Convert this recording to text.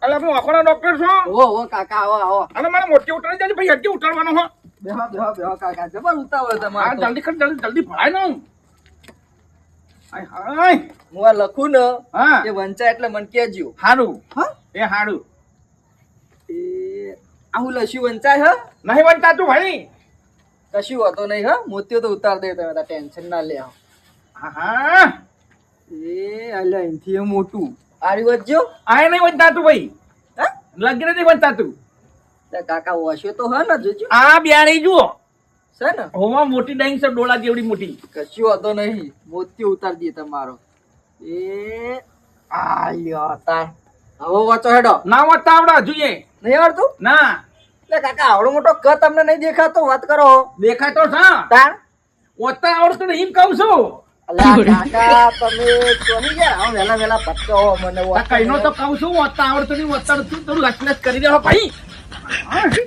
અલા હું આંખોના ડોક્ટર છું. ઓ કાકા આવો અને મારે મોટી ઉતારી દેજો ભાઈ, હજી ઉતારવાનો હો. બેહો કાકા જબર ઉતાવળ હા તમારે તો. જલ્દી કર, જલ્દી ભરાય ને. હાય હાય. હું આ લખું ને હા એ વંચાય એટલે મને કહેજો. હારું. હા એ હારું. એ આવું લસ્યું વંચાય હ નહીં બનતા તું ભાઈ. કશું હોતો નહીં હ મોતિયો તો ઉતાર દે તમે ટેન્શન ના લે હા હા. એ અલ્યા અહીંથી એ મોટું આરી વચ્ચો આ નહીં બનતા તું ભાઈ. હા લગીને નહીં બનતા તું. તે કાકા વસ્યો તો હ ને જોજો આ બ્યાણી જુઓ. છે ને હોવા મોટી ડાઈંગ છે, ડોલા જેવડી મોટી. કશું હોતો નહીં મોતિયો ઉતાર દે તમારો એ આ લ્યો તાર હવે વાંચો હેડો ના વાંચતા આવડે જોઈએ. નહીં આવડતું ના એટલે કાકા આવડો મોટો ક તમને નહીં દેખાતો વાત કરો દેખાય તો છે. તાર વાંચતા આવડતું નહીં એમ કહું છું. અલ્યા કાકા તમે ચોની ગયા વેલા વેલા પટકો મને આ કઈનો તો કહું છું, વાંચતા આવડતું નહીં, વાંચતા નથી તો લચલચ કરી દેવા ભાઈ. હા, જો.